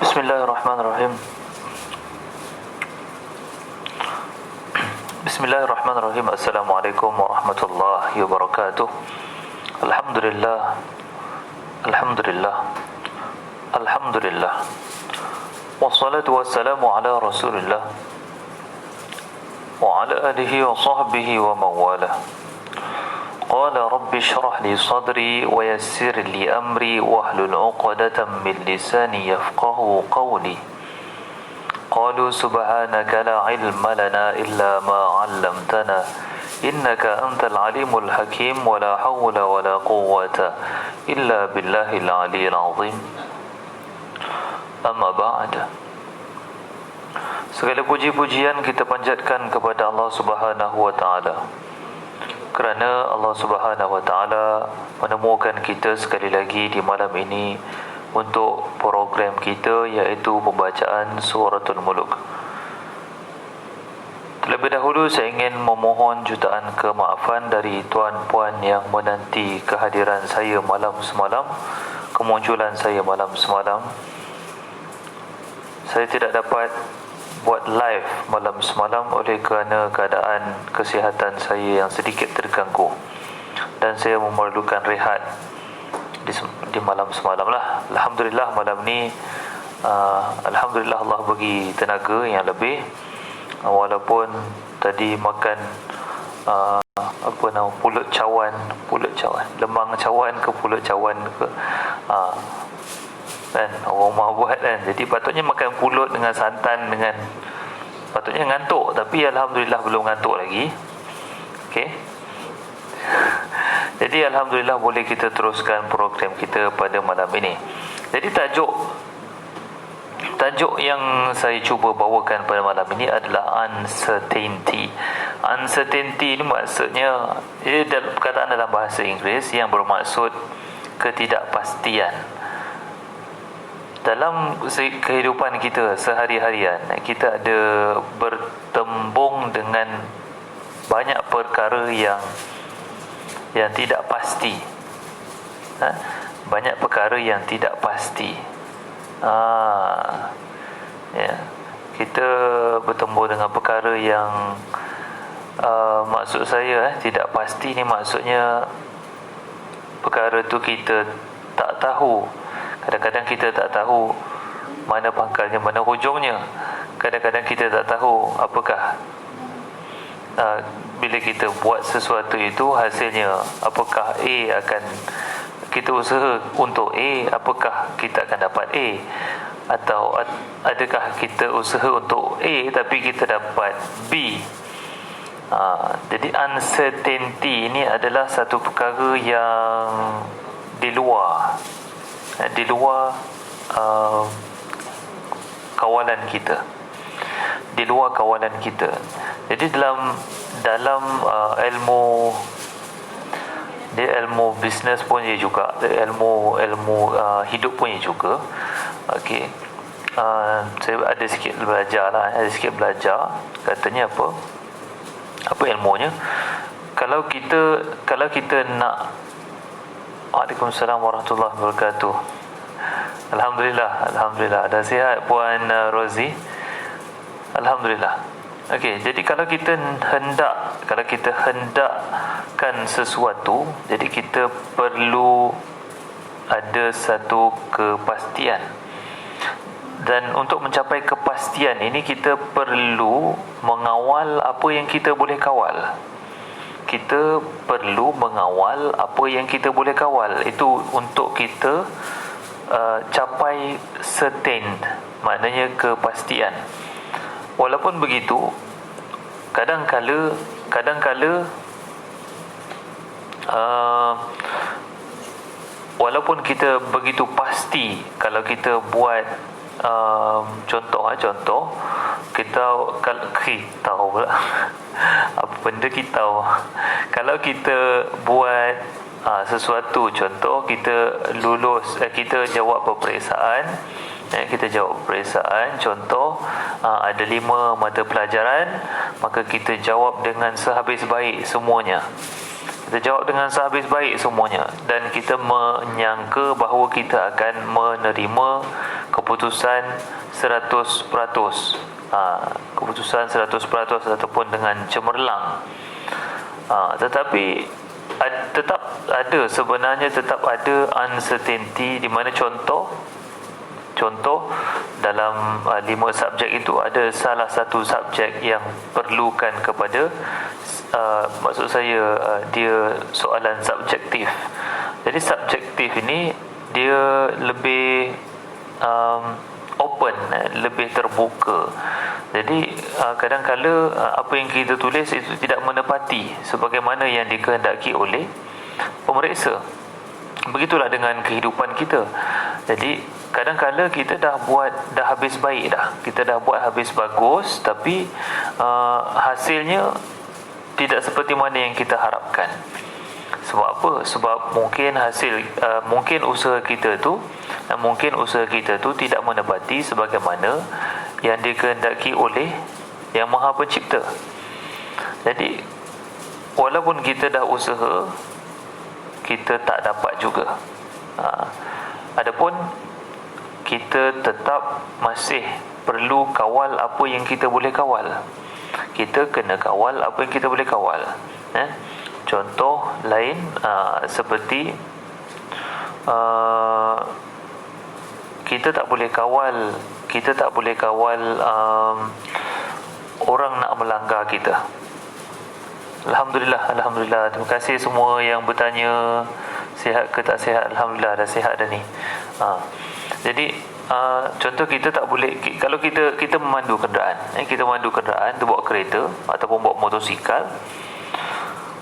Bismillahirrahmanirrahim. Bismillahirrahmanirrahim. Assalamualaikum warahmatullahi wabarakatuh. Alhamdulillah. Alhamdulillah. Alhamdulillah. Wassalatu wassalamu ala Rasulillah wa ala alihi wa sahbihi wa mawalah. Qala rabbi shrah li sadri wa yassir li amri wahlul 'uqdatam min lisani yafqahu qawli. Qalu subhanaka la ilma lana illa ma 'allamtana innaka antal alimul hakim wa la hawla wa la quwwata illa billahil 'aliyyil 'azim. Amma ba'd. Segala puji-pujian kita panjatkan kepada Allah Subhanahu wa taala, kerana Allah Subhanahu wa taala menemukan kita sekali lagi di malam ini untuk program kita, iaitu pembacaan Suratul Mulk. Terlebih dahulu saya ingin memohon jutaan kemaafan dari tuan-puan yang menanti kehadiran saya malam semalam, kemunculan saya malam semalam. Saya tidak dapat buat live malam semalam oleh kerana keadaan kesihatan saya yang sedikit terganggu, dan saya memerlukan rehat di malam semalam lah. Alhamdulillah malam ni Alhamdulillah Allah bagi tenaga yang lebih, walaupun tadi makan pulut cawan, lemang cawan ke pulut cawan ke kan orang rumah buat kan. Jadi patutnya makan pulut dengan santan, dengan patutnya ngantuk, tapi alhamdulillah belum ngantuk lagi. Okey. Jadi alhamdulillah boleh kita teruskan program kita pada malam ini. Jadi tajuk yang saya cuba bawakan pada malam ini adalah uncertainty. Uncertainty ni maksudnya, ia perkataan dalam bahasa Inggeris yang bermaksud ketidakpastian. Dalam kehidupan kita sehari-harian, kita ada bertembung dengan banyak perkara yang tidak pasti. Banyak perkara yang tidak pasti. Kita bertembung dengan perkara yang maksud saya tidak pasti ni maksudnya perkara tu kita tak tahu. Kadang-kadang kita tak tahu mana pangkalnya, mana hujungnya. Kadang-kadang kita tak tahu apakah bila kita buat sesuatu itu hasilnya, apakah A akan kita usaha untuk A, apakah kita akan dapat A, atau adakah kita usaha untuk A tapi kita dapat B. Jadi uncertainty ini adalah satu perkara yang di luar kawalan kita, di luar kawalan kita. Jadi dalam ilmu bisnes pun ia juga, ilmu hidup pun ia juga. Okey, saya ada sikit belajar. Katanya apa ilmunya? Kalau kita nak. Waalaikumsalam warahmatullahi wabarakatuh. Alhamdulillah. Dah sihat Puan Rozi? Alhamdulillah. Okey, jadi kalau kita hendakkan sesuatu, jadi kita perlu ada satu kepastian. Dan untuk mencapai kepastian ini, kita perlu mengawal apa yang kita boleh kawal. Kita perlu mengawal apa yang kita boleh kawal. Itu untuk kita capai certain, maknanya kepastian. Walaupun begitu, kadang-kala walaupun kita begitu pasti, kalau kita buat contoh kita pula apa benda kita, kalau kita buat sesuatu, contoh kita kita jawab peperiksaan, contoh ada 5 mata pelajaran, maka kita jawab dengan sehabis baik semuanya. Dan kita menyangka bahawa kita akan menerima keputusan 100%, keputusan 100% ataupun dengan cemerlang. Tetapi tetap ada uncertainty, di mana contoh dalam 5 subjek itu ada salah satu subjek yang perlukan kepada maksud saya dia soalan subjektif. Jadi subjektif ini dia lebih open, lebih terbuka. Jadi kadang-kala apa yang kita tulis itu tidak menepati sebagaimana yang dikehendaki oleh pemeriksa. Begitulah dengan kehidupan kita. Jadi kadang-kala kita dah habis baik dah, kita dah buat habis bagus, tapi hasilnya tidak seperti mana yang kita harapkan. Sebab apa? Sebab mungkin mungkin usaha kita tu tidak menepati sebagaimana yang dikehendaki oleh Yang Maha Pencipta. Jadi walaupun kita dah usaha, kita tak dapat juga. Adapun kita tetap masih perlu kawal apa yang kita boleh kawal. Kita kena kawal apa yang kita boleh kawal. Contoh lain seperti kita tak boleh kawal orang nak melanggar kita. Alhamdulillah. Terima kasih semua yang bertanya sihat ke tak sihat. Alhamdulillah dah sihat dah ni. Jadi contoh kita tak boleh, kalau kita memandu kenderaan, kita bawa kereta ataupun bawa motosikal,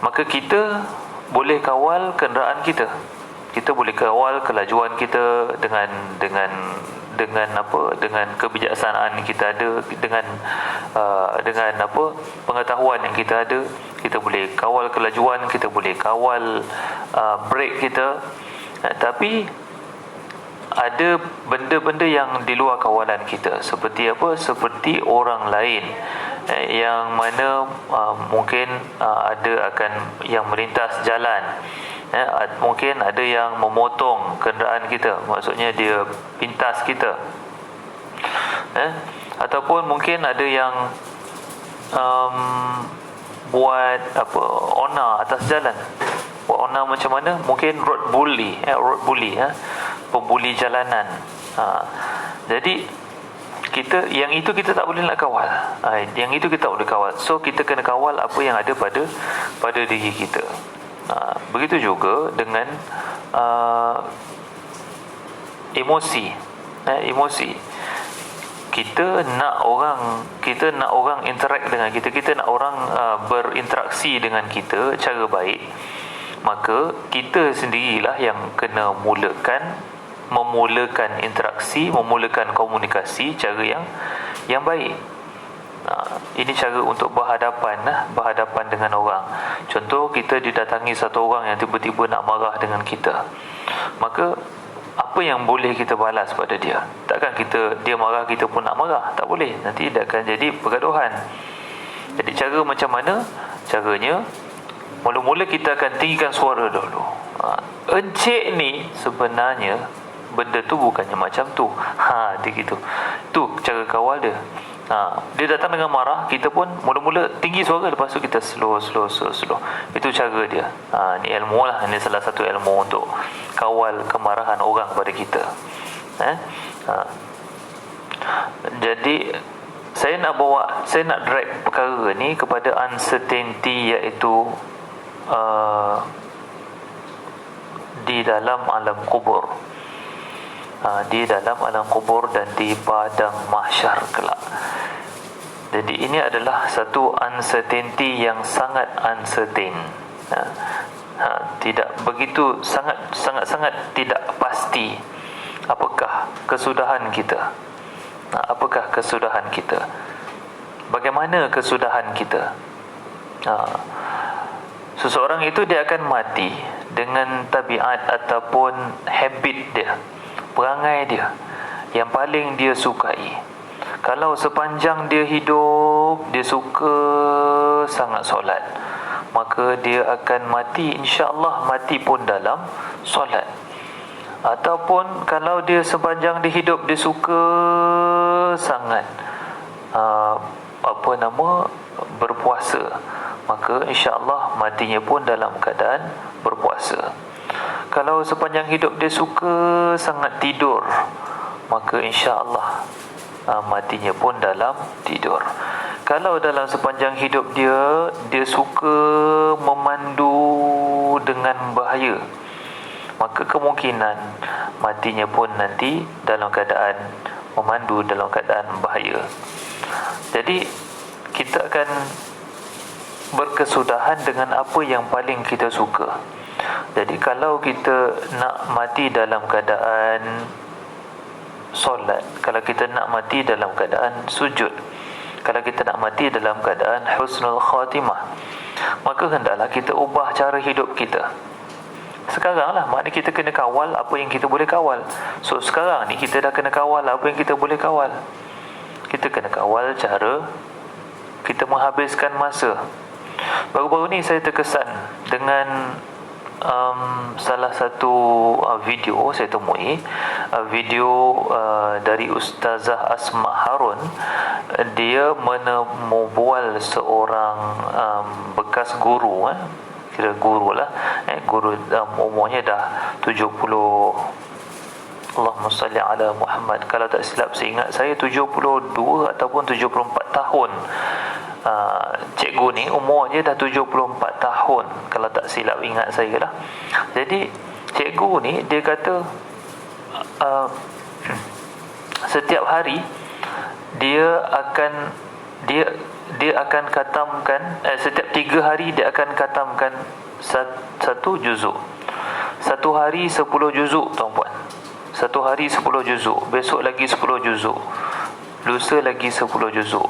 maka kita boleh kawal kenderaan kita. Kita boleh kawal kelajuan kita dengan kebijaksanaan kita ada, dengan pengetahuan yang kita ada. Kita boleh kawal kelajuan, kita boleh kawal brake kita. Tapi ada benda-benda yang di luar kawalan kita. Seperti apa? Seperti orang lain yang mana mungkin ada akan yang melintas jalan, mungkin ada yang memotong kenderaan kita, maksudnya dia pintas kita, ataupun mungkin ada yang buat onar atas jalan. Buat onar macam mana? Mungkin road bully, pembuli jalanan. Jadi kita tak boleh nak kawal. Yang itu kita tak boleh kawal. So kita kena kawal apa yang ada pada diri kita. Begitu juga dengan emosi. Kita nak orang interact dengan kita, kita nak orang berinteraksi dengan kita cara baik. Maka kita sendirilah yang kena memulakan interaksi, memulakan komunikasi cara yang baik. Ini cara untuk berhadapan dengan orang. Contoh, kita didatangi satu orang yang tiba-tiba nak marah dengan kita, maka apa yang boleh kita balas pada dia? Takkan dia marah kita pun nak marah? Tak boleh, nanti dia akan jadi pergaduhan. Jadi cara macam mana? Caranya, mula-mula kita akan tinggikan suara dulu. Encik ni sebenarnya benda tu bukannya macam tu. Dia gitu. Tu cara kawal dia. Dia datang dengan marah, kita pun mula-mula tinggi suara, lepas tu kita slow. Itu cara dia. Ni ilmu lah. Ini salah satu ilmu untuk kawal kemarahan orang pada kita. Jadi saya nak drag perkara ni kepada uncertainty, iaitu di dalam alam kubur. Di dalam alam kubur dan di padang mahsyar kelak. Jadi ini adalah satu uncertainty yang sangat uncertain. Tidak begitu, sangat tidak pasti apakah kesudahan kita. Apakah kesudahan kita? Bagaimana kesudahan kita? Seseorang itu dia akan mati dengan tabiat ataupun habit dia, perangai dia yang paling dia sukai. Kalau sepanjang dia hidup dia suka sangat solat, maka dia akan mati, insya-Allah mati pun dalam solat. Ataupun kalau dia sepanjang dia hidup dia suka sangat berpuasa, maka insya-Allah matinya pun dalam keadaan berpuasa. Kalau sepanjang hidup dia suka sangat tidur, maka insya-Allah matinya pun dalam tidur. Kalau dalam sepanjang hidup dia suka memandu dengan bahaya, maka kemungkinan matinya pun nanti dalam keadaan memandu dalam keadaan bahaya. Jadi kita akan berkesudahan dengan apa yang paling kita suka. Jadi kalau kita nak mati dalam keadaan solat, kalau kita nak mati dalam keadaan sujud, kalau kita nak mati dalam keadaan husnul khatimah, maka hendaklah kita ubah cara hidup kita. Sekarang lah, maknanya kita kena kawal apa yang kita boleh kawal. So sekarang ni kita dah kena kawal apa yang kita boleh kawal. Kita kena kawal cara kita menghabiskan masa. Baru-baru ni saya terkesan dengan salah satu video saya temui, video dari Ustazah Asma Harun. Dia membual seorang bekas guru, kira guru lah, guru umurnya dah 70, Allahumma salli ala Muhammad, kalau tak silap saya ingat saya 72 ataupun 74 tahun. Cikgu ni umurnya dah 74 tahun kalau tak silap ingat saya lah. Jadi cikgu ni dia kata setiap hari dia akan khatamkan, setiap 3 hari dia akan khatamkan satu juzuk. Satu hari 10 juzuk, tuan-puan. Satu hari 10 juzuk, besok lagi 10 juzuk, lusa lagi 10 juzuk.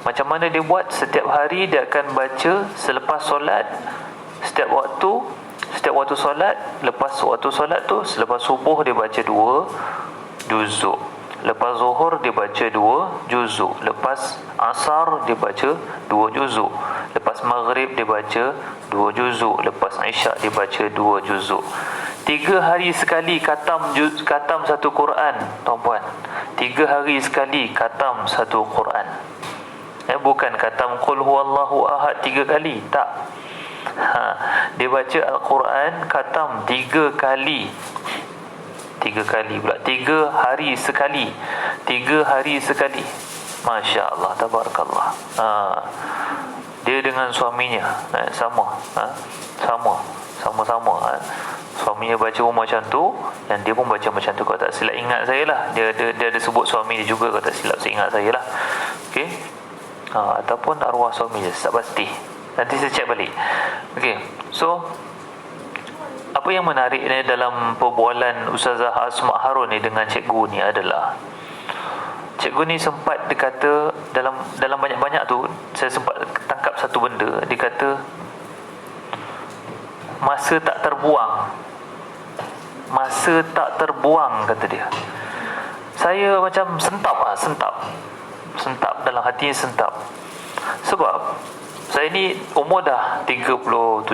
Macam mana dia buat? Setiap hari dia akan baca selepas solat, setiap waktu solat. Lepas waktu solat tu, selepas subuh dia baca 2 juzuk, lepas zuhur dia baca 2 juzuk, lepas asar dia baca 2 juzuk, lepas maghrib dia baca 2 juzuk, lepas isyak dia baca 2 juzuk. 3 hari sekali khatam satu Quran, tuan-puan. 3 hari sekali khatam satu Quran. Bukan khatam qul huwallahu ahad 3 kali, tak. Dia baca Al-Quran khatam 3 kali. 3 kali pula, 3 hari sekali. 3 hari sekali. Masya Allah, tabarakallah. Dia dengan suaminya sama-sama. Suaminya baca macam tu, dan dia pun baca macam tu. Kalau tak silap ingat saya lah, dia ada sebut suami dia juga, kalau tak silap saya ingat saya lah. Okey. Ataupun arwah suami dia, tak pasti. Nanti saya cek balik. Okey. So apa yang menarik ni dalam perbualan Ustazah Asma Harun ni dengan cikgu ni adalah, cikgu ni sempat dia kata dalam banyak-banyak tu saya sempat tangkap satu benda. Dia kata masa tak terbuang, kata dia. Saya macam sentap dalam hati, sentap. Sebab saya ni umur dah 37,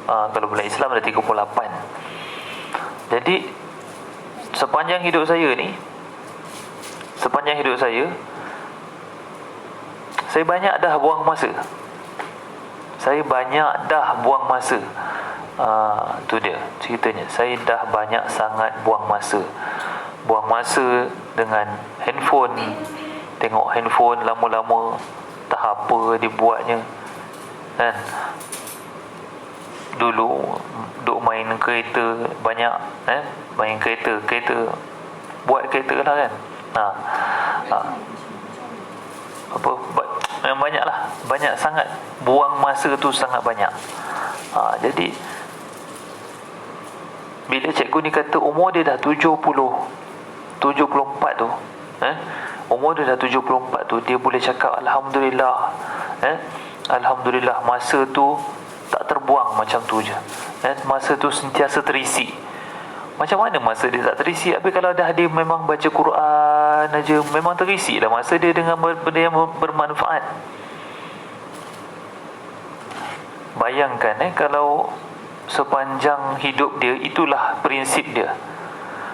kalau bulan Islam dah 38. Jadi sepanjang hidup saya banyak dah buang masa. Tu dia ceritanya. Saya dah banyak sangat buang masa dengan handphone. Tengok handphone lama-lama, tak apa dibuatnya, kan. Dulu duk main kereta banyak, main kereta buat kereta lah, kan. Banyak sangat buang masa tu, sangat banyak. Jadi bila cikgu ni kata umur dia dah 74 tu, umur dia dah 74 tu, dia boleh cakap Alhamdulillah, Alhamdulillah masa tu tak terbuang macam tu je, masa tu sentiasa terisi. Macam mana masa dia tak terisi? Habis kalau dah dia memang baca Quran aja, memang terisi lah masa dia dengan benda yang bermanfaat. Bayangkan kalau sepanjang hidup dia, itulah prinsip dia.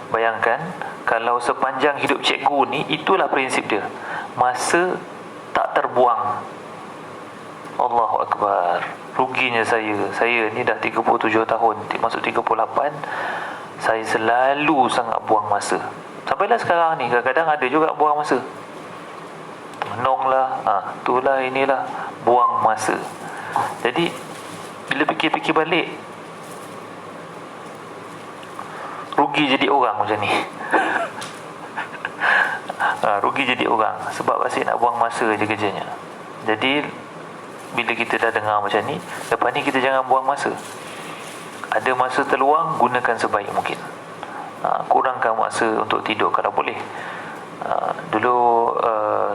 Bayangkan kalau sepanjang hidup cikgu ni, itulah prinsip dia, masa tak terbuang. Allahu Akbar. Ruginya saya ni dah 37 tahun, masuk 38. Saya selalu sangat buang masa. Sampailah sekarang ni, kadang-kadang ada juga buang masa. Menong lah, itulah inilah, buang masa. Jadi bila fikir-fikir balik, rugi jadi orang macam ni. Rugi jadi orang sebab asyik nak buang masa je kerjanya. Jadi bila kita dah dengar macam ni, lepas ni kita jangan buang masa. Ada masa terluang, gunakan sebaik mungkin. Kurangkan masa untuk tidur kalau boleh. Dulu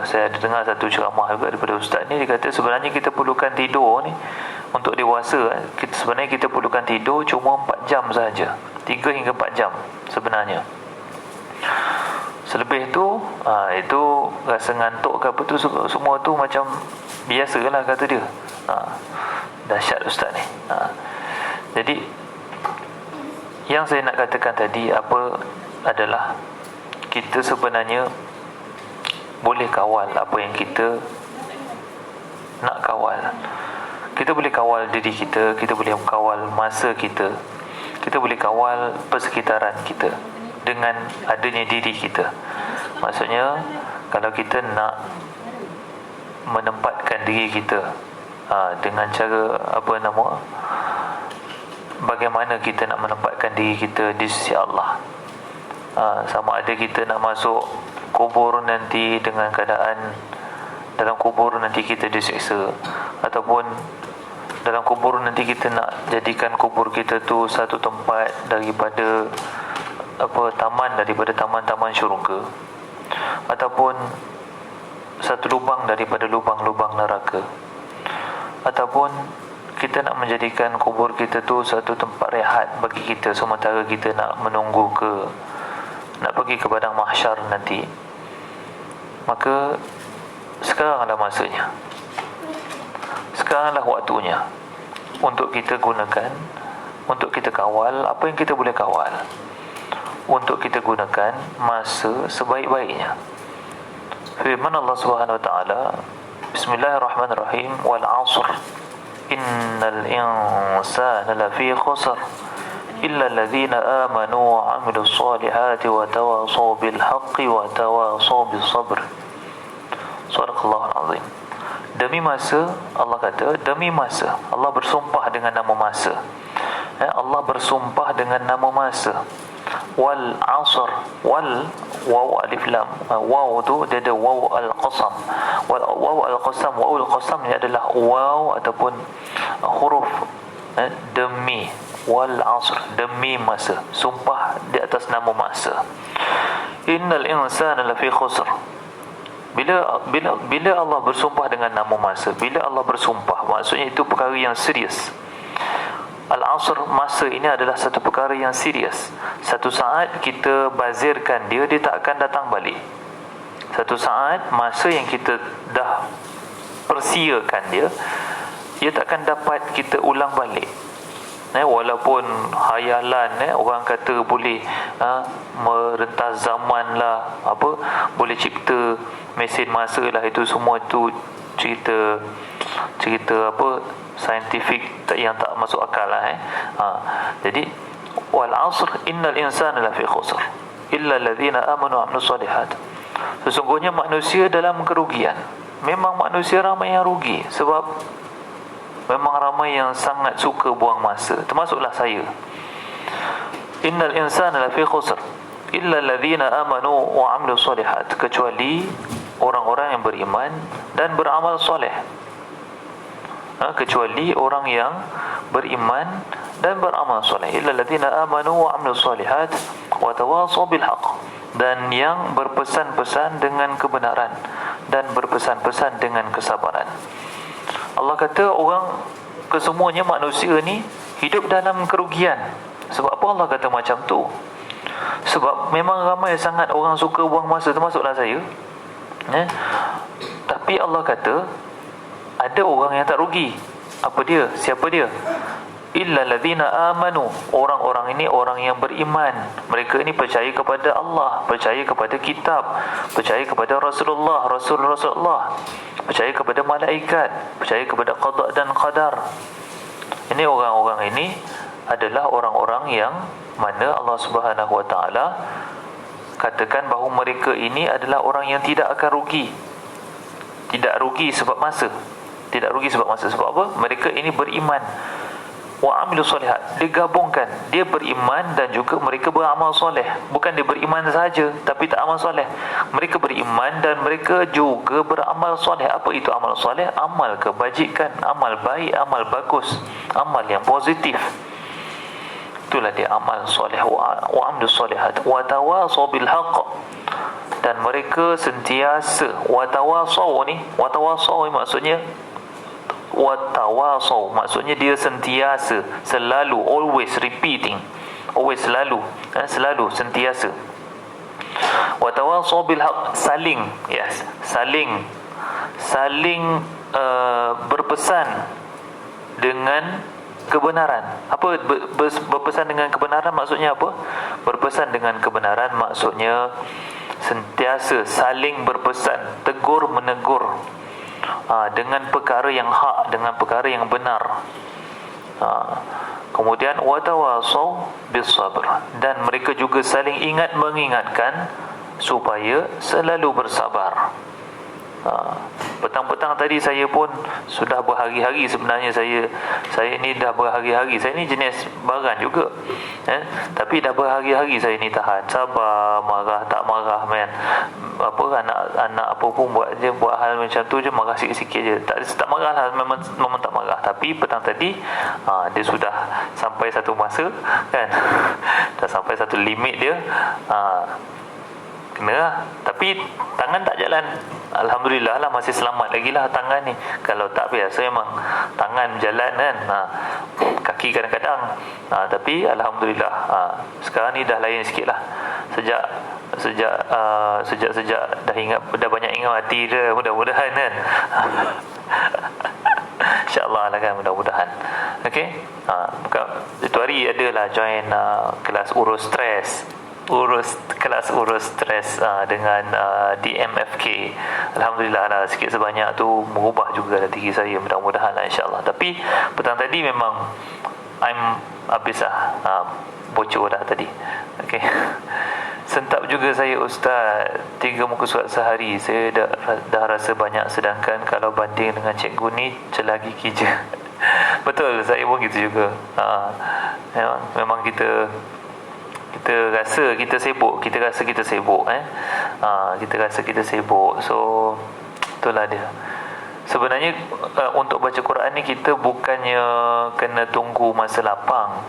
saya ada dengar satu ceramah juga daripada ustaz ni. Dia kata sebenarnya kita perlukan tidur ni, untuk dewasa sebenarnya kita perlukan tidur cuma 4 jam sahaja, 3 hingga 4 jam sebenarnya. Selebih tu itu rasa ngantuk ke apa tu, semua tu macam biasalah kata dia. Dahsyat ustaz ni. Jadi yang saya nak katakan tadi adalah kita sebenarnya boleh kawal apa yang kita nak kawal. Kita boleh kawal diri kita, kita boleh kawal masa kita, kita boleh kawal persekitaran kita dengan adanya diri kita. Maksudnya kalau kita nak menempatkan diri kita dengan cara bagaimana kita nak menempatkan diri kita di sisi Allah. Sama ada kita nak masuk kubur nanti dengan keadaan dalam kubur nanti kita disiksa, ataupun dalam kubur nanti kita nak jadikan kubur kita tu satu tempat daripada taman daripada taman-taman syurga, ataupun satu lubang daripada lubang-lubang neraka, ataupun kita nak menjadikan kubur kita tu satu tempat rehat bagi kita sementara kita nak pergi ke padang mahsyar nanti. Maka sekaranglah masanya, sekaranglah waktunya untuk kita gunakan, untuk kita kawal apa yang kita boleh kawal, untuk kita gunakan masa sebaik-baiknya. Firman Allah Subhanahu wa taala, Bismillahirrahmanirrahim, wal 'ashr innal insana lafi khusr illa alladhina amanu wa 'amilus solihati wa tawasaw bil haqqi wa tawasaw bis sabr. Sadaqallahul azim. Demi masa, Allah kata, demi masa, Allah bersumpah dengan nama masa. Allah bersumpah dengan nama masa. Wal 'ashr, wal waw alif lam. Waw tu dia ada waw al-qasam. Waw al-qasam, waw al-qasam ni adalah waw ataupun huruf demi. Wal 'ashr, demi masa, sumpah di atas nama masa. Innal insana lafi khusr. Bila Allah bersumpah dengan nama masa, bila Allah bersumpah, maksudnya itu perkara yang serius. Al-'ashr, masa ini adalah satu perkara yang serius. Satu saat kita bazirkan dia tak akan datang balik. Satu saat masa yang kita dah persiakan dia tak akan dapat kita ulang balik. Walaupun hayalan orang kata boleh merentas zaman lah, boleh cipta mesin masa lah, itu semua tu cerita saintifik yang tak masuk akal lah. Jadi wal 'ashr innal insana lafi khusr illa alladhina amanu wa 'amilus solihat. Sesungguhnya manusia dalam kerugian. Memang manusia ramai yang rugi, sebab memang ramai yang sangat suka buang masa, termasuklah saya. Innal insana lafi khusr illa alladhina amanu wa 'amilus solihat, kecuali orang-orang yang beriman dan beramal soleh. Kecuali orang yang beriman dan beramal soleh. Illa alladhina amanu wa 'amilus solihat wa tawasaw bil haqq, dan yang berpesan-pesan dengan kebenaran dan berpesan-pesan dengan kesabaran. Allah kata kesemuanya manusia ni hidup dalam kerugian. Sebab apa Allah kata macam tu? Sebab memang ramai sangat orang suka buang masa, termasuklah saya. Tapi Allah kata ada orang yang tak rugi. Apa dia? Siapa dia? illa alladzina amanu, orang-orang ini orang yang beriman. Mereka ini percaya kepada Allah, percaya kepada kitab, percaya kepada Rasulullah, Rasulullah, percaya kepada malaikat, percaya kepada qada dan qadar. Ini orang-orang ini adalah orang-orang yang mana Allah Subhanahu wa taala katakan bahawa mereka ini adalah orang yang tidak akan rugi. Tidak rugi sebab masa. Tidak rugi sebab masa. Sebab apa? Mereka ini beriman. Wa amilu solihat, dia gabungkan, dia beriman dan juga mereka beramal soleh. Bukan dia beriman saja tapi tak amal soleh. Mereka beriman dan mereka juga beramal soleh. Apa itu amal soleh? Amal kebajikan, amal baik, amal bagus, amal yang positif. Itulah dia amal soleh. Wa amilu solihat wa tawasaw bil haqq, dan mereka sentiasa watawasaw ni, watawasaw maksudnya watawasaw maksudnya dia sentiasa, selalu, always repeating, always, selalu, selalu, sentiasa. Watawasaw bil haq, saling, yes, saling berpesan dengan kebenaran. Apa berpesan dengan kebenaran maksudnya apa? Berpesan dengan kebenaran maksudnya sentiasa saling berpesan, tegur menegur, dengan perkara yang hak, dengan perkara yang benar. Kemudian watawasaw bis sabr, dan mereka juga saling ingat mengingatkan supaya selalu bersabar. Petang-petang tadi saya pun sudah berhari-hari, sebenarnya saya ni dah berhari-hari, saya ni jenis baran juga, tapi dah berhari-hari saya ni tahan, sabar, marah tak marah, man. Apa anak apa pun buat hal macam tu je, marah sikit-sikit je, tak marah lah, memang tak marah. Tapi petang tadi dia sudah sampai satu masa kan, dah sampai satu limit dia, kena lah. Tapi tangan tak jalan, alhamdulillah lah, masih selamat lagi lah tangan ni. Kalau tak, biasa memang tangan jalan kan, kaki kadang-kadang, tapi alhamdulillah sekarang ni dah lain sikit lah. Sejak dah banyak ingat mati dah, mudah-mudahan kan. InsyaAllah lah kan, mudah-mudahan. Okay, itu hari adalah join kelas urus stres dengan DMFK. Alhamdulillah lah, sikit sebanyak tu merubah juga lah diri saya, mudah-mudahan lah insyaAllah. Tapi petang tadi memang habis lah, bocor dah tadi. Okay. Sentap juga saya Ustaz, 3 muka surat sehari. Saya dah rasa banyak, sedangkan kalau banding dengan cikgu ni celah gigi je. Betul, saya pun gitu juga. Memang kita rasa kita sibuk, kita rasa kita sibuk. So itulah dia. Sebenarnya untuk baca Quran ni kita bukannya kena tunggu masa lapang.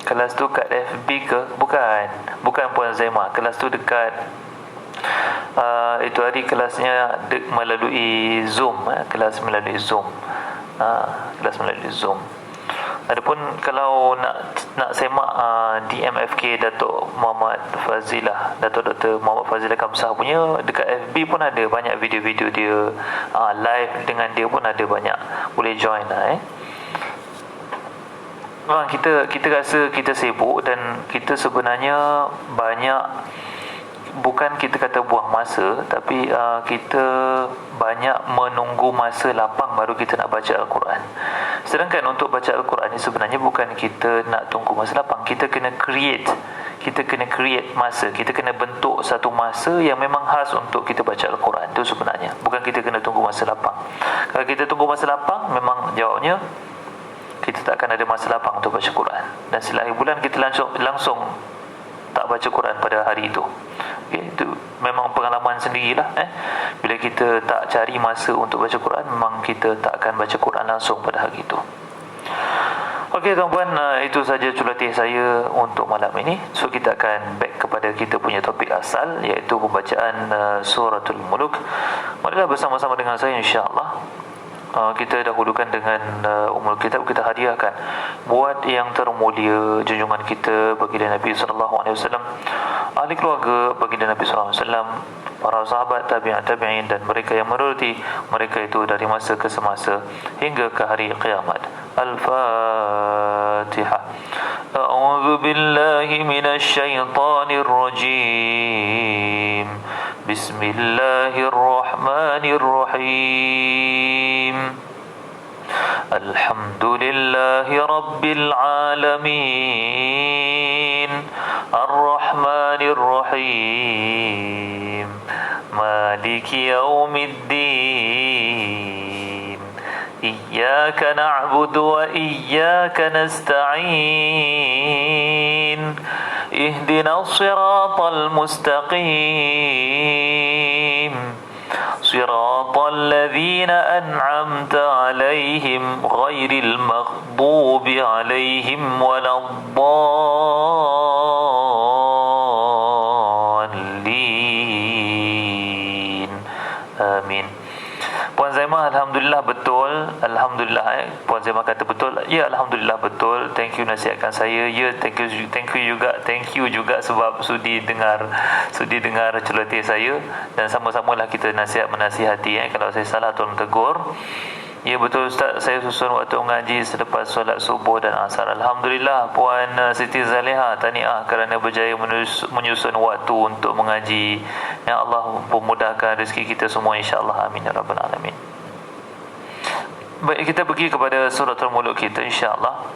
Kelas tu kat FB ke? Bukan Puan Zaimah. Kelas tu dekat itu hari kelasnya melalui Zoom, kelas melalui Zoom. Adapun kalau nak semak DMFK Datuk Muhammad Fazilah, Datuk Dr. Muhammad Fazilah Kamsah punya, dekat FB pun ada banyak video-video dia, live dengan dia pun ada banyak, boleh join lah. Memang kita rasa kita sibuk dan kita sebenarnya banyak, bukan kita kata buang masa, tapi kita banyak menunggu masa lapang baru kita nak baca Al-Quran. Sedangkan untuk baca Al-Quran ni sebenarnya bukan kita nak tunggu masa lapang, kita kena create masa, kita kena bentuk satu masa yang memang khas untuk kita baca Al-Quran. Itu sebenarnya, bukan kita kena tunggu masa lapang. Kalau kita tunggu masa lapang, memang jawabnya kita tak akan ada masa lapang untuk baca Quran, dan selain bulan kita langsung tak baca Quran pada hari itu. Okay, itu memang pengalaman sendirilah. Bila kita tak cari masa untuk baca Quran, memang kita tak akan baca Quran langsung pada hari itu. Okey tuan-puan, itu saja culatih saya untuk malam ini. So kita akan back kepada kita punya topik asal, iaitu pembacaan Suratul Muluk. Marilah bersama-sama dengan saya insya-Allah. Kita dahulukan dengan Ummul Kitab, kita hadiahkan buat yang termulia junjungan kita baginda Nabi sallallahu alaihi wasallam, ahli keluarga baginda Nabi sallallahu alaihi wasallam, para sahabat, tabi'in dan mereka yang menuruti mereka itu dari masa ke semasa hingga ke hari kiamat. الفاتحة. أعوذ بالله من الشيطان الرجيم. بسم الله الرحمن الرحيم. الحمد لله رب العالمين الرحمن الرحيم مالك يوم الدين إياك نعبد وإياك نستعين اهدنا الصراط المستقيم صراط الذين أنعمت عليهم غير المغضوب عليهم ولا الضالين. Amin. Puan Zaimah, Alhamdulillah betul. Alhamdulillah, Puan Zaimah kata betul. Ya, Alhamdulillah betul. Thank you nasihatkan saya. Ya, thank you juga sebab sudi dengar celoteh saya. Dan sama-samalah kita menasihati. Kalau saya salah, tolong tegur. Ya, betul Ustaz, saya susun waktu mengaji selepas solat subuh dan asar. Alhamdulillah, Puan Siti Zaliha, tahniah kerana berjaya menyusun waktu untuk mengaji. Ya Allah memudahkan rezeki kita semua, insya-Allah. Amin ya rabbal alamin. Baik, kita pergi kepada suratul Mulk kita, insya-Allah.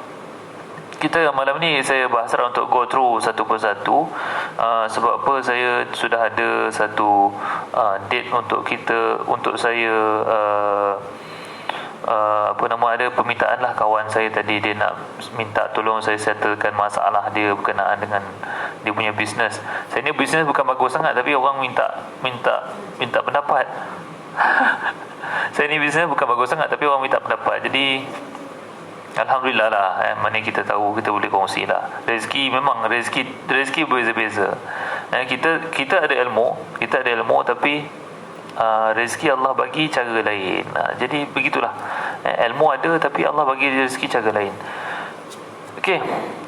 Kita malam ni saya berhasrat untuk go through satu persatu. Sebab apa, saya sudah ada satu date untuk saya ada permintaan lah. Kawan saya tadi dia nak minta tolong saya settlekan masalah dia berkenaan dengan dia punya bisnes. Saya ni bisnes bukan bagus sangat, tapi orang minta pendapat. Saya ni bisnes bukan bagus sangat, tapi orang minta pendapat. Jadi Alhamdulillah lah, mana kita tahu, kita boleh kongsi lah. Rezeki memang rezeki berbeza-beza. Kita ada ilmu, tapi rezeki Allah bagi cara lain. Jadi begitulah. Ilmu ada, tapi Allah bagi rezeki cara lain. Okey.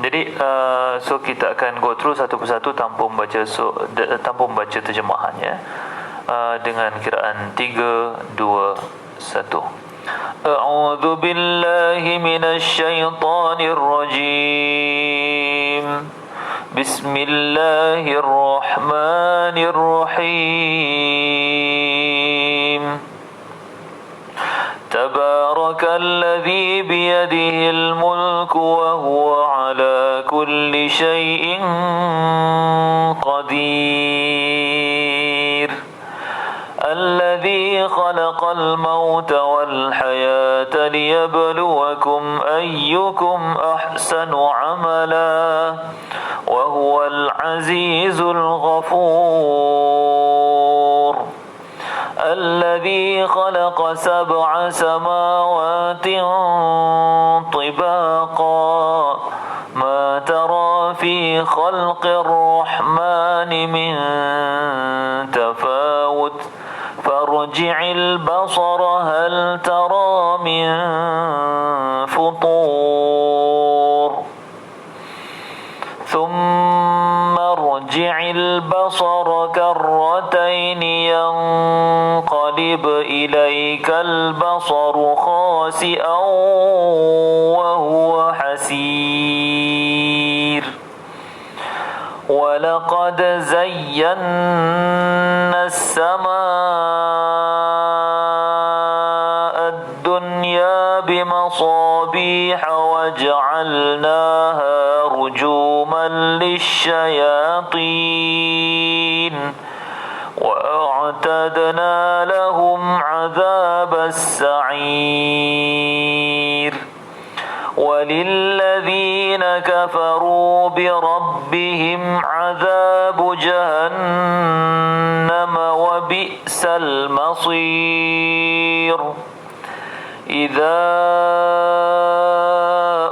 Jadi so kita akan go through satu persatu tanpa membaca terjemahannya, dengan kiraan 3 2 1. A'udzu billahi minasy syaithanir rajim. Bismillahirrahmanirrahim. Tabarakalladzi biyadihil mulku wa huwa ala kulli syai'in qadir. Alladzi khalaqal mauta wal hayata liyabluwakum ayyukum ahsanu amala wa huwal azizul ghafur. الذي خلق 7 سماوات طباقا ما ترى في خلق الرحمن من تفاوت فارجع البصر هل ترى من فطور ثم ارجع البصر كرتين ينقلب إليك البصر خاسئا وهو حسير ولقد زينا السماء الدنيا بمصابيح وجعلناها رجوما للشياطين وأعتدنا لهم عذاب السعير وللذين كفروا بربهم عذاب جهنم وبئس المصير إذا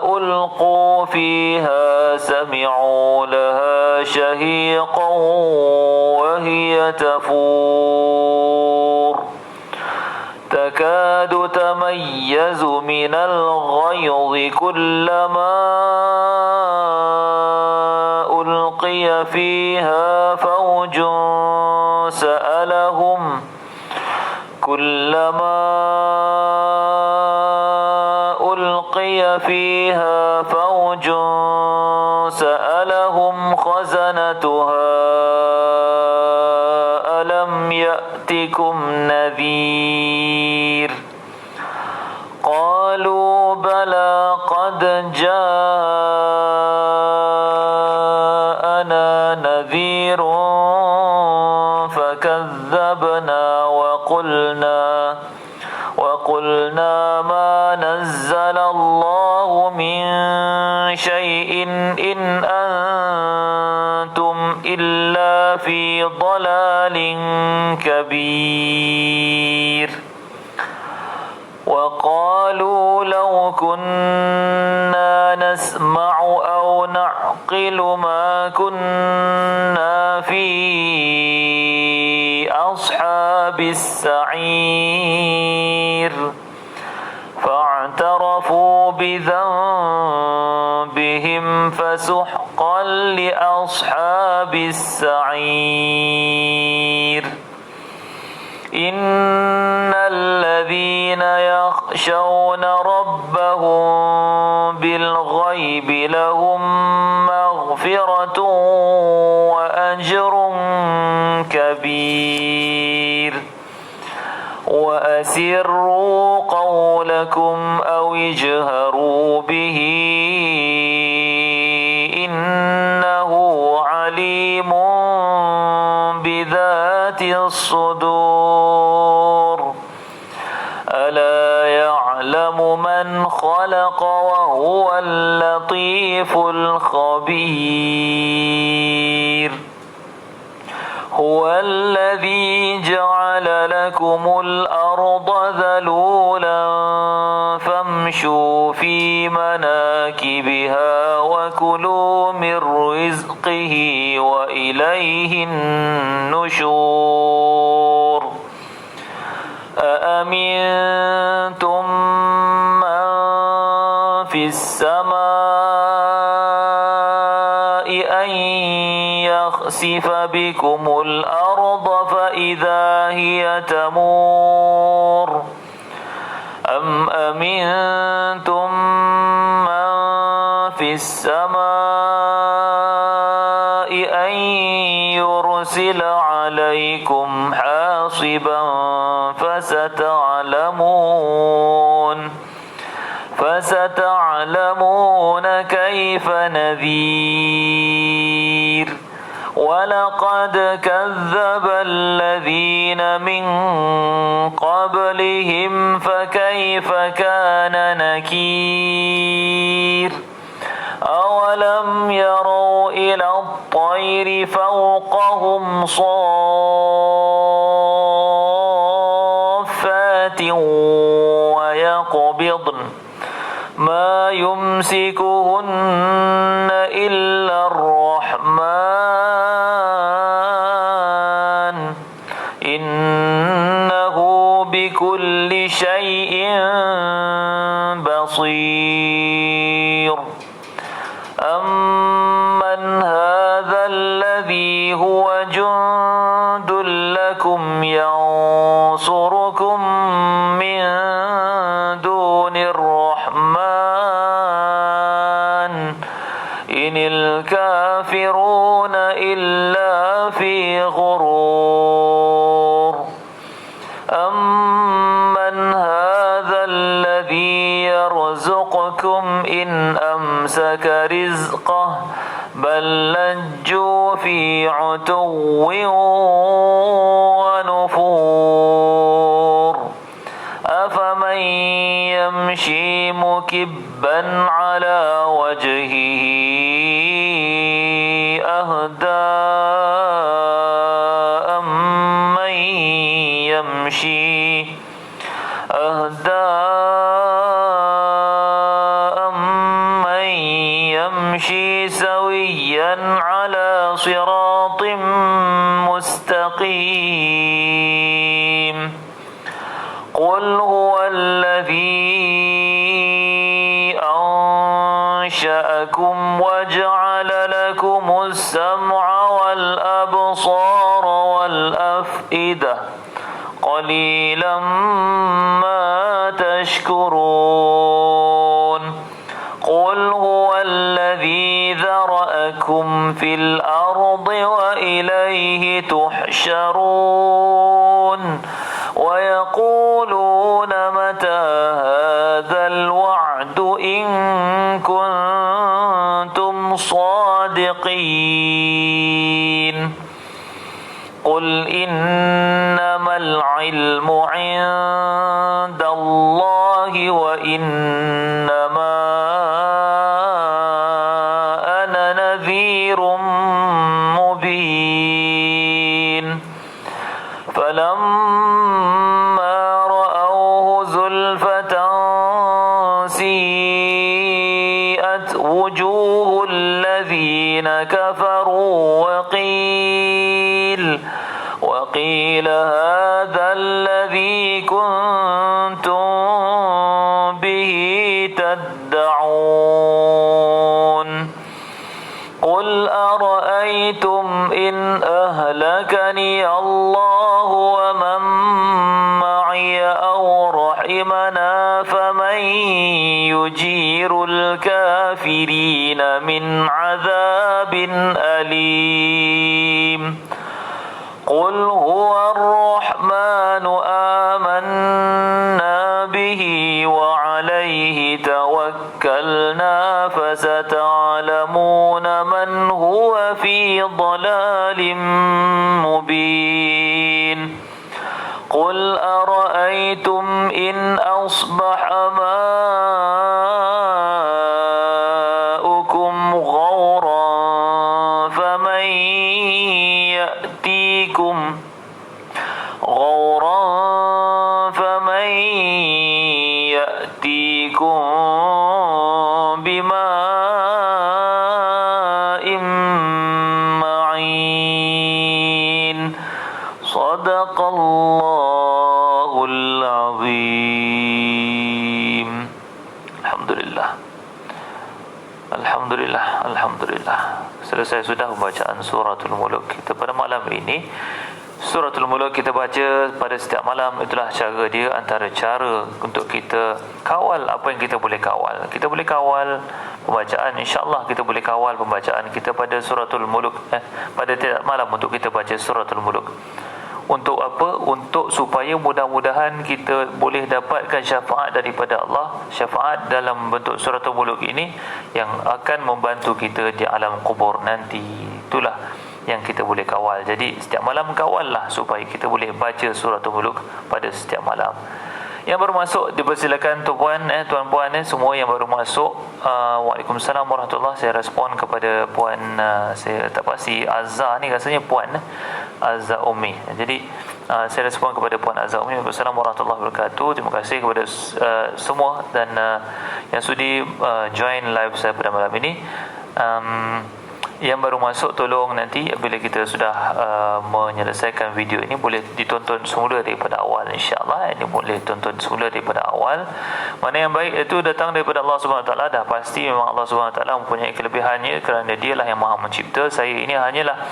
ألقوا فيها سمعوا لها شهيقا وهي تفور تكاد تميز من الغيظ كلما ألقي فيها فوج سألهم كلما ألقي فيها فوج سألهم خزنتها ألم يأتكم نذير قالوا بلى قد جاءنا نذير فكذبنا وقلنا ما نزل الله من شيء إن أنتم إلا في ضلال كبير وقالوا لو كنا نسمع أو نعقل ما كنا في أصحاب السعير فاعترفوا بذنبهم فسحقا لأصحاب السعير إن الذين يخشون ربهم بالغيب لهم مغفرة وأجر كبير وأسروا قولكم أو اجهروا به إنه عليم بذات الصدور ألا يعلم من خلق وهو اللطيف الخبير هو الذي جعل لكم الأرض ذلولا فامشوا في مناكبها وكلوا من رزقه وإليه النشور أأمنتم من في السماء أن يخسف بكم الأرض فإذا هي تمور أم أمنتم من في السماء أن يرسل عليكم حاصبا فستعلمون كيف نذير ولقد كذب الذين من قبلهم فكيف كان نكير أولم يروا إلى الطير فوقهم صافات ويقبضن ما يمسكهن إلا الرحمن إنه بكل شيء بصير أمن هذا الذي هو جند لكم ينصركم من دون الرحمن إن الكافرون إلا في غرور أمن هذا الذي يرزقكم إن أمسك رزقه بل لجوا في عتو ونفور أفمن يمشي مكبا على وجهه أهدى أمن يمشي سويا على صراط مستقيم قل هو الذي أنشأكم وجعل لكم السمع والأبصار والأفئدة قليلا ما تشكرون في الأرض وإليه تحشرون ويقولون متى هذا الوعد إن كنتم صادقين قل إنما العلم عند الله وإنما أنا نذير مبين فلما رأوه زلفة سيئت وجوه الذين كفروا وقيل هذا الذي كنتم به تدعون قل أرأيتم إن أهلكني الله ومن معي أو رحمنا فمن يجير الكافرين من عذاب أليم قل هو الرحمن آمنا به وعليه توكلنا فستعلمون من هو في ضلال مبين قل أرأيتم إن أصبح ماؤكم غورا فمن يأتيكم بماء معين صدق الله العظيم Alhamdulillah. Selesai sudah pembacaan suratul Mulk kita pada malam ini. Suratul Mulk kita baca pada setiap malam. Itulah cara dia, antara cara untuk kita kawal apa yang kita boleh kawal. Kita boleh kawal pembacaan, insya-Allah kita boleh kawal pembacaan kita pada suratul Mulk pada tiap malam untuk kita baca suratul Mulk. Untuk apa? Untuk supaya mudah-mudahan kita boleh dapatkan syafaat daripada Allah, syafaat dalam bentuk suratul Mulk ini yang akan membantu kita di alam kubur nanti. Itulah yang kita boleh kawal. Jadi setiap malam kawallah supaya kita boleh baca suratul Mulk pada setiap malam. Yang baru masuk dipersilakan tuan-puan semua yang baru masuk. Waalaikumsalam warahmatullahi. Saya respon kepada puan, saya tak pasti Azza ni rasanya puan Azza Umi. Jadi saya respon kepada puan Azza Umi. Waalaikumsalam warahmatullahi wabarakatuh. Terima kasih kepada semua dan yang sudi join live saya pada malam ini. Yang baru masuk tolong nanti bila kita sudah menyelesaikan video ini boleh ditonton semula daripada awal, insya-Allah. Ini boleh tonton semula daripada awal. Mana yang baik itu datang daripada Allah Subhanahu Wa Taala. Dah pasti memang Allah Subhanahu Wa Taala mempunyai kelebihannya kerana dialah yang Maha Mencipta. Saya ini hanyalah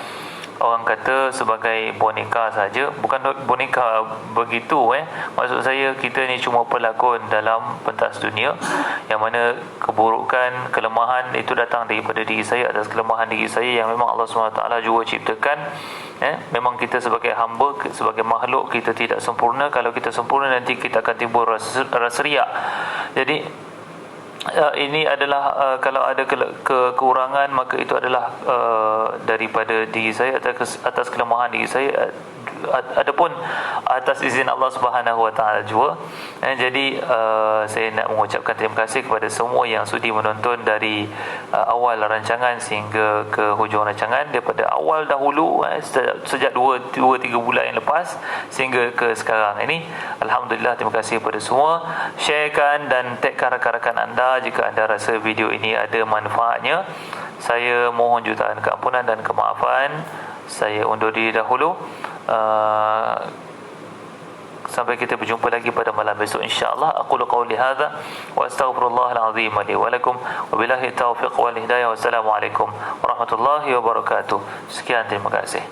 orang kata sebagai boneka saja, bukan boneka begitu maksud saya kita ni cuma pelakon dalam pentas dunia, yang mana keburukan, kelemahan itu datang daripada diri saya, atas kelemahan diri saya yang memang Allah SWT juga ciptakan. Memang kita sebagai hamba, sebagai makhluk, kita tidak sempurna. Kalau kita sempurna nanti kita akan timbul rasa riak. Jadi ini adalah kalau ada kekurangan, maka itu adalah daripada diri saya, atas kelemahan diri saya, adapun atas izin Allah Subhanahu Wa Taala juga. Jadi saya nak mengucapkan terima kasih kepada semua yang sudi menonton dari awal rancangan sehingga ke hujung rancangan, daripada awal dahulu sejak 2-3 bulan yang lepas sehingga ke sekarang ini. Alhamdulillah, terima kasih kepada semua. Sharekan dan tagkan rakan-rakan anda jika anda rasa video ini ada manfaatnya. Saya mohon jutaan keampunan dan kemaafan. Saya undur diri dahulu. Sampai kita berjumpa lagi pada malam besok, insya-Allah. Aqulu qawli hadza wa astaghfirullahal azim li wa lakum wa billahi taufiq wal hidayah. Wassalamualaikum warahmatullahi wabarakatuh. Sekian, terima kasih.